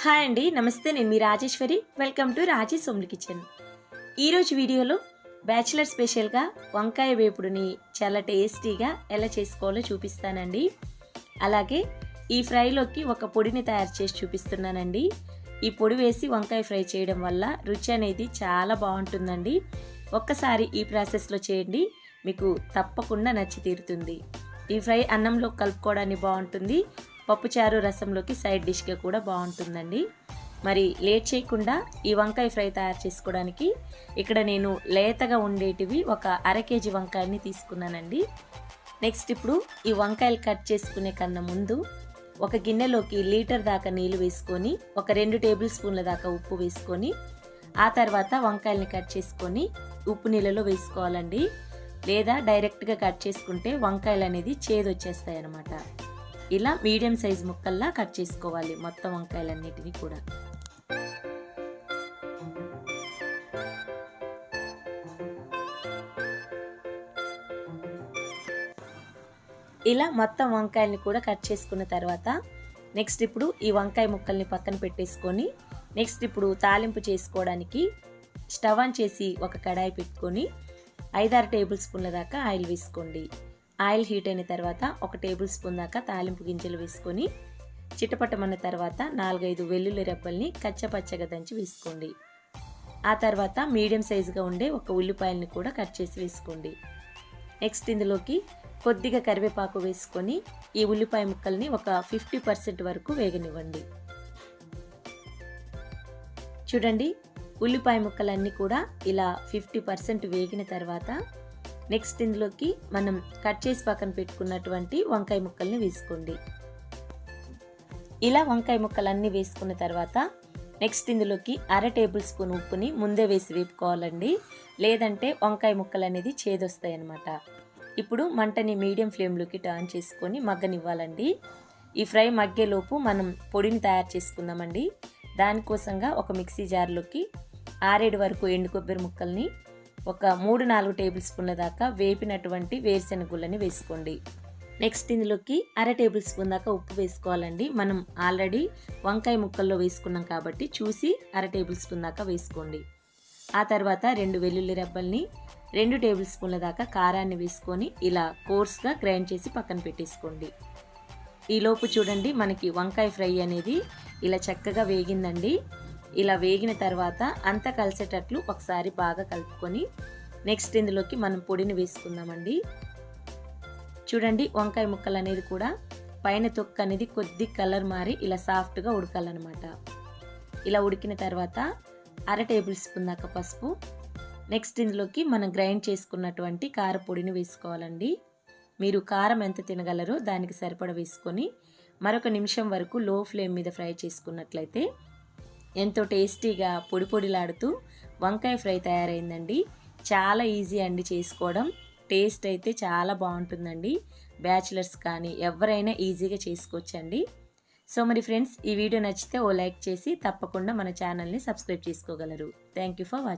Hi అండి, నమస్తే. నేను మీ Rajeshwari. Welcome to Rajesh homely kitchen. ఈరోజు వీడియోలో బ్యాచిలర్ స్పెషల్గా వంకాయ వేపుడుని చాలా టేస్టీగా ఎలా చేసుకోవాలో చూపిస్తానండి. అలాగే ఈ ఫ్రైలోకి ఒక పొడిని తయారు చేసి చూపిస్తున్నానండి. ఈ పొడి వేసి వంకాయ ఫ్రై చేయడం వల్ల రుచి అనేది చాలా బాగుంటుందండి. ఒక్కసారి ఈ ప్రాసెస్లో చేయండి, మీకు తప్పకుండా నచ్చి తీరుతుంది. ఈ ఫ్రై అన్నంలో కలుపుకోవడానికి బాగుంటుంది, పప్పుచారు రసంలోకి సైడ్ డిష్గా కూడా బాగుంటుందండి. మరి లేట్ చేయకుండా ఈ వంకాయ ఫ్రై తయారు చేసుకోవడానికి ఇక్కడ నేను లేతగా ఉండేటివి ఒక అర కేజీ వంకాయని తీసుకున్నానండి. నెక్స్ట్ ఇప్పుడు ఈ వంకాయలు కట్ చేసుకునే కన్నా ముందు ఒక గిన్నెలోకి లీటర్ దాకా నీళ్ళు వేసుకొని ఒక 2 టేబుల్ స్పూన్ల దాకా ఉప్పు వేసుకొని ఆ తర్వాత వంకాయల్ని కట్ చేసుకొని ఉప్పు నీళ్ళలో వేసుకోవాలండి. లేదా డైరెక్ట్గా కట్ చేసుకుంటే వంకాయలు అనేది చేదు వచ్చేస్తాయి అన్నమాట. ఇలా మీడియం సైజ్ ముక్కల్లా కట్ చేసుకోవాలి మొత్తం వంకాయలన్నిటిని కూడా. ఇలా మొత్తం వంకాయల్ని కూడా కట్ చేసుకున్న తర్వాత నెక్స్ట్ ఇప్పుడు ఈ వంకాయ ముక్కల్ని పక్కన పెట్టేసుకొని నెక్స్ట్ ఇప్పుడు తాలింపు చేసుకోవడానికి స్టవ్ ఆన్ చేసి ఒక కడాయి పెట్టుకొని 5-6 టేబుల్ స్పూన్ల దాకా ఆయిల్ వేసుకోండి. ఆయిల్ హీట్ అయిన తర్వాత 1 టేబుల్ స్పూన్ దాకా తాలింపు గింజలు వేసుకొని చిటపటమన్న తర్వాత 4-5 వెల్లుల్లి రెబ్బల్ని కచ్చపచ్చగా దంచి వేసుకోండి. ఆ తర్వాత మీడియం సైజుగా ఉండే ఒక ఉల్లిపాయల్ని కూడా కట్ చేసి వేసుకోండి. నెక్స్ట్ ఇందులోకి కొద్దిగా కరివేపాకు వేసుకొని ఈ ఉల్లిపాయ ముక్కల్ని ఒక 50% వరకు వేగనివ్వండి. చూడండి, ఉల్లిపాయ ముక్కలన్నీ కూడా ఇలా 50% వేగిన తర్వాత నెక్స్ట్ ఇందులోకి మనం కట్ చేసి పక్కన పెట్టుకున్నటువంటి వంకాయ ముక్కల్ని వేసుకోండి. ఇలా వంకాయ ముక్కలన్నీ వేసుకున్న తర్వాత నెక్స్ట్ ఇందులోకి అర టేబుల్ స్పూన్ ఉప్పుని ముందే వేసి వేపుకోవాలండి, లేదంటే వంకాయ ముక్కలు అనేది చేదొస్తాయి అన్నమాట. ఇప్పుడు మంటని మీడియం ఫ్లేమ్లోకి టర్న్ చేసుకొని మగ్గనివ్వాలండి. ఈ ఫ్రై మగ్గేలోపు మనం పొడిని తయారు చేసుకుందామండి. దానికోసంగా ఒక మిక్సీ జార్లోకి 6-7 వరకు ఎండు కొబ్బరి ముక్కల్ని ఒక 3-4 టేబుల్ స్పూన్ల దాకా వేపినటువంటి వేరుశెనగ గుళ్ళని వేసుకోండి. నెక్స్ట్ ఇందులోకి అర టేబుల్ స్పూన్ దాకా ఉప్పు వేసుకోవాలండి. మనం ఆల్రెడీ వంకాయ ముక్కల్లో వేసుకున్నాం కాబట్టి చూసి అర టేబుల్ స్పూన్ దాకా వేసుకోండి. ఆ తర్వాత 2 వెల్లుల్లి రెబ్బల్ని 2 టేబుల్ స్పూన్ల దాకా కారాన్ని వేసుకొని ఇలా కోర్స్గా గ్రైండ్ చేసి పక్కన పెట్టేసుకోండి. ఈలోపు చూడండి, మనకి వంకాయ ఫ్రై అనేది ఇలా చక్కగా వేగిందండి. ఇలా వేగిన తర్వాత అంతా కలిసేటట్లు ఒకసారి బాగా కలుపుకొని నెక్స్ట్ ఇందులోకి మనం పొడిని వేసుకుందామండి. చూడండి, వంకాయ ముక్కలు అనేది కూడా పైన తొక్క అనేది కొద్ది కలర్ మారి ఇలా సాఫ్ట్గా ఉడకాలన్నమాట. ఇలా ఉడికిన తర్వాత అర టేబుల్ స్పూన్ దాకా పసుపు, నెక్స్ట్ ఇందులోకి మనం గ్రైండ్ చేసుకున్నటువంటి కారపొడిని వేసుకోవాలండి. మీరు కారం ఎంత తినగలరో దానికి సరిపడ వేసుకొని మరొక నిమిషం వరకు లో ఫ్లేమ్ మీద ఫ్రై చేసుకున్నట్లయితే ఎంతో టేస్టీగా పొడి పొడిలాడుతూ వంకాయ ఫ్రై తయారైందండి. చాలా ఈజీ అండి చేసుకోవడం, టేస్ట్ అయితే చాలా బాగుంటుందండి. బ్యాచిలర్స్ కానీ ఎవరైనా ఈజీగా చేసుకోవచ్చండి. సో మరి ఫ్రెండ్స్, ఈ వీడియో నచ్చితే ఓ లైక్ చేసి తప్పకుండా మన ఛానల్ని సబ్స్క్రైబ్ చేసుకోగలరు. Thank you for watching.